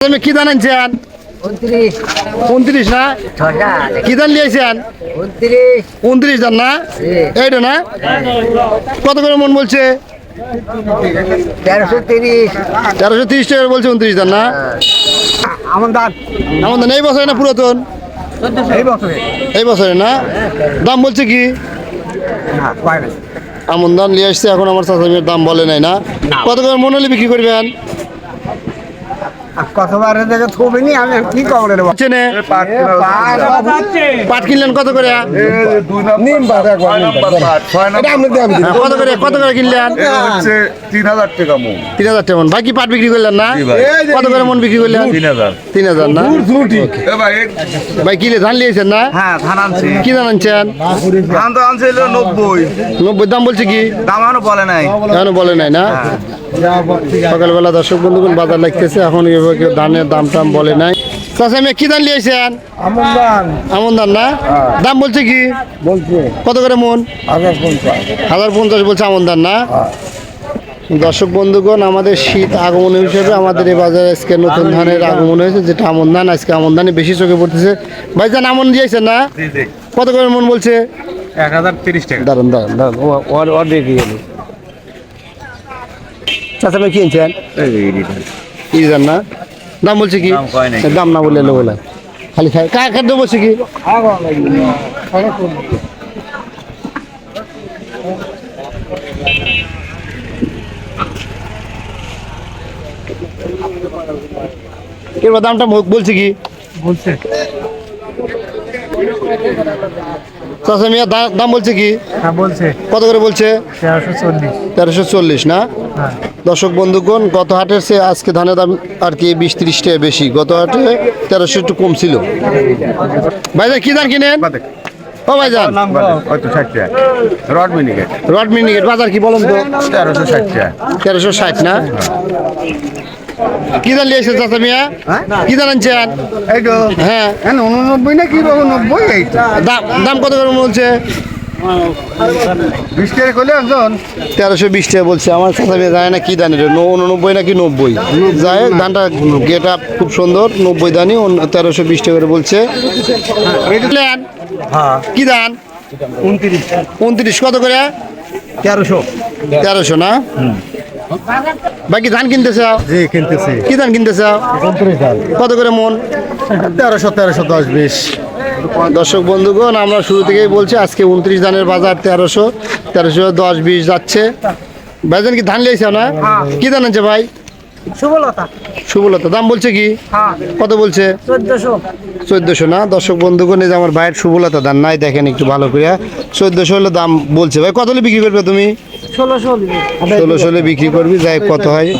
তুমি কি ধান আনছেন? 29 না? কি ধান নিয়েছেন? 29 ধান না? এইটা না? কত করে মন বলছে? 1330 টাকা বলছে 29 ধান না? আমন ধান এই বছরে না পুরাতন? এই বছরে না? দাম বলছে কি? আমন ধান নিয়ে আসছে, এখন আমার চাচামের দাম বলে নাই না? কত করে মন হলে বিক্রি করবেন? পাট কিনলেন কত করে? কত করে কিনলেন? 3000 টাকা মন। 3000 টাকা মন। বাকি পাট বিক্রি করলেন না? কত করে মন বিক্রি করলেন? 3000 না? ভাই কি ধান নিয়েছেন না? হ্যাঁ, ধান আনছি। কি ধান আনছেন? ধান তো আনছিল 90। দাম বলছে কি? দাম এখনো বলে নাই। এখনো বলে নাই না? সকালবেলা দর্শক বন্ধুগণ বাজার লাগতেছে, এখন ধানের দাম টাম বলে নাই। চাচা আমি কি ধান নিয়েছেন? আমন ধান না? দাম বলছে কি? কত করে মন? 1050 বলছে আমন ধান না? দর্শক বন্ধুগণ, আমাদের শীত আগমন হিসেবে আমাদের এই বাজারে আজকে নতুন ধানের আগমন হয়েছে, যেটা আমন ধান। আজকে আমন ধানই বেশি চোখে পড়তেছে। ভাইজান আমন দিয়েছেন না? কত করে মন বলছে? 1030 টাকা। দাঁড়ান চাচা ভাই কিনছেন? এই ধান না? দাম বলছে কি? দাম না বললে বলে খালি খায় খাদ্য বলছে কি? এবার দামটা বলছে কি? বলছে চাচা মিয়া দাম বলছে কি? হ্যাঁ বলছে। কত করে বলছে? 1340 না? হ্যাঁ। দর্শক বন্ধুগণ, গত হাটের চেয়ে আজকে ধানের দাম আর কি 20-30 টাকা বেশি। গত হাটে 1300 একটু কম ছিল। ভাইজান কি ধান কিনেন? ও ভাইজান রড মিনিকেট বাজার কি বলেন তো? 1360 না? কি ধান নিয়েছেন চাচা মিয়া? কি ধান আনছেন? হ্যাঁ, 89 না কি 90 দাম কত করে বলছে? 20 টাকা কইলে একজন 1320 টাকা বলছে। আমার চাচা মেয়ে জানে না কি ধান, 89 নাকি 90 যায়। ধানটা গেট আপ খুব সুন্দর, 90 ধানই 1320 টাকা করে বলছে। কি ধান? 29 কত করে? 1300 না? বাকি ধান কিনতে চাও? কিনতেছি। কি ধান কিনতে চাও? কত করে মন? 1310 20। দর্শক বন্ধুগণ, আমরা শুরু থেকেই বলছি আজকে 29 ধানের বাজার 1310-20 যাচ্ছে। ভাইজান কি ধান লিয়েছে না? কি ধান আছে ভাই? শুভলতা। দাম বলছে কি? কত বলছে? 1400 না? দর্শক বন্ধুগণ, এই যে আমার ভাইয়ের শুভলতা ধান নাই, দেখেন একটু ভালো করে। 1400 হলে দাম বলছে। ভাই কত হলে বিক্রি করবে তুমি? 1600 হলে বিক্রি করবি, যাই কত হয়।